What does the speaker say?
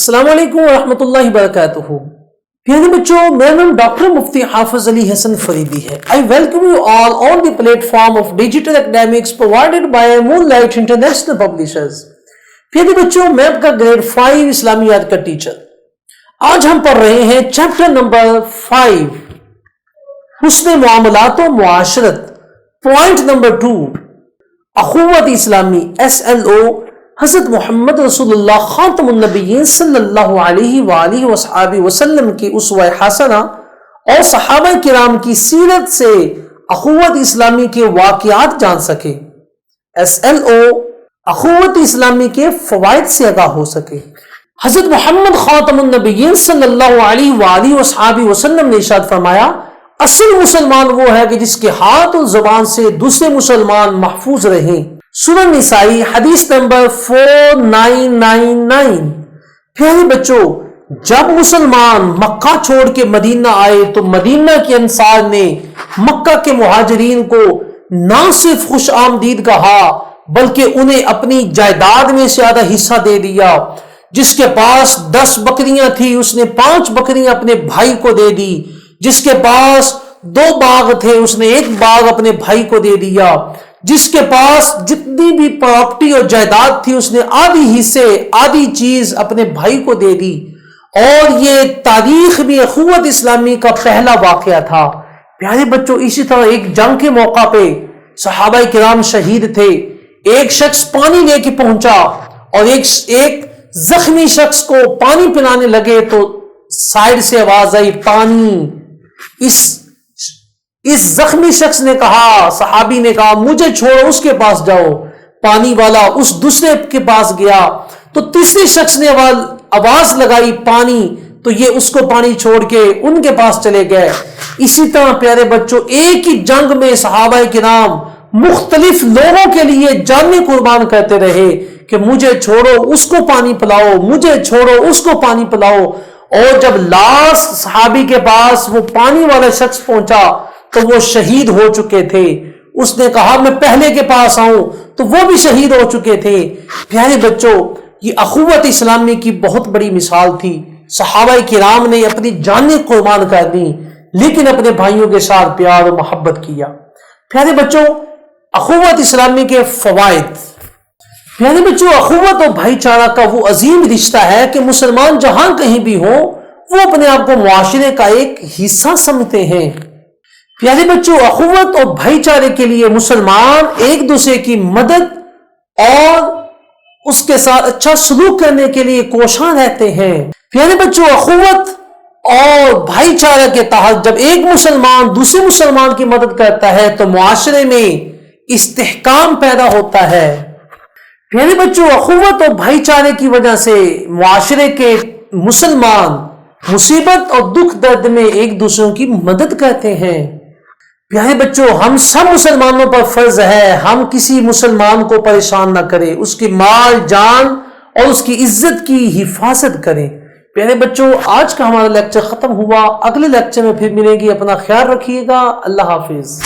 السلام علیکم ورحمۃ اللہ وبرکاتہ. پیارے بچوں، میرا نام ڈاکٹر مفتی حافظ علی حسن فریدی ہے. I welcome you all on the platform of digital academics provided by Moonlight International Publishers. پیارے بچوں، میں آپ کا گریڈ 5 اسلامیات کا ٹیچر. آج ہم پڑھ رہے ہیں چیپٹر نمبر 5 حسن معاملات و معاشرت. پوائنٹ نمبر 2 اخوت اسلامی SLO حضرت محمد رسول اللہ خاتم النبیین صلی اللہ علیہ وآلہ وصحبہ وسلم کی اسوہ حسنہ اور صحابہ کرام کی سیرت سے اخوت اسلامی کے واقعات جان سکے. SLO اخوت اسلامی کے فوائد سے آگاہ ہو سکے. حضرت محمد خاتم النبیین صلی اللہ علیہ وآلہ وصحبہ وسلم نے ارشاد فرمایا، اصل مسلمان وہ ہے کہ جس کے ہاتھ اور زبان سے دوسرے مسلمان محفوظ رہیں. سنن نسائی حدیث نمبر 4999. پیارے بچوں، جب مسلمان مکہ چھوڑ کے مدینہ آئے تو مدینہ کے انصار نے مکہ کے مہاجرین کو نہ صرف خوش آمدید کہا بلکہ انہیں اپنی جائیداد میں سے آدھا حصہ دے دیا. جس کے پاس 10 بکریاں تھی اس نے 5 بکریاں اپنے بھائی کو دے دی. جس کے پاس 2 باغ تھے اس نے 1 باغ اپنے بھائی کو دے دیا. جس کے پاس جتنی بھی پراپرٹی اور جائیداد تھی اس نے آدھی حصے آدھی چیز اپنے بھائی کو دے دی. اور یہ تاریخ میں اخوت اسلامی کا پہلا واقعہ تھا. پیارے بچوں، اسی طرح ایک جنگ کے موقع پہ صحابہ کرام شہید تھے. ایک شخص پانی لے کے پہنچا اور ایک زخمی شخص کو پانی پلانے لگے تو سائڈ سے آواز آئی، پانی. اس زخمی شخص نے کہا، صحابی نے کہا، مجھے چھوڑو، اس کے پاس جاؤ. پانی والا اس دوسرے کے پاس گیا تو تیسرے شخص نے آواز لگائی، پانی، تو یہ اس کو پانی چھوڑ کے ان کے پاس چلے گئے. اسی طرح پیارے بچوں، ایک ہی جنگ میں صحابہ کرام مختلف لوگوں کے لیے جانیں قربان کرتے رہے کہ مجھے چھوڑو، اس کو پانی پلاؤ، مجھے چھوڑو، اس کو پانی پلاؤ. اور جب لاسٹ صحابی کے پاس وہ پانی والا شخص پہنچا تو وہ شہید ہو چکے تھے. اس نے کہا میں پہلے کے پاس آؤں تو وہ بھی شہید ہو چکے تھے. پیارے بچوں، یہ اخوت اسلامی کی بہت بڑی مثال تھی. صحابہ کرام نے اپنی جانیں قربان کر دی لیکن اپنے بھائیوں کے ساتھ پیار و محبت کیا. پیارے بچوں، اخوت اسلامی کے فوائد. پیارے بچوں، اخوت اور بھائی چارہ کا وہ عظیم رشتہ ہے کہ مسلمان جہاں کہیں بھی ہوں وہ اپنے آپ کو معاشرے کا ایک حصہ سمجھتے ہیں. پیارے بچوں، اخوت اور بھائی چارے کے لیے مسلمان ایک دوسرے کی مدد اور اس کے ساتھ اچھا سلوک کرنے کے لیے کوشاں رہتے ہیں. پیارے بچوں، اخوت اور بھائی چارے کے تحت جب ایک مسلمان دوسرے مسلمان کی مدد کرتا ہے تو معاشرے میں استحکام پیدا ہوتا ہے. پیارے بچوں، اخوت اور بھائی چارے کی وجہ سے معاشرے کے مسلمان مصیبت اور دکھ درد میں ایک دوسروں کی مدد کرتے ہیں. پیارے بچوں، ہم سب مسلمانوں پر فرض ہے ہم کسی مسلمان کو پریشان نہ کریں، اس کی مال جان اور اس کی عزت کی حفاظت کریں. پیارے بچوں، آج کا ہمارا لیکچر ختم ہوا. اگلے لیکچر میں پھر ملیں گے. اپنا خیال رکھیے گا. اللہ حافظ.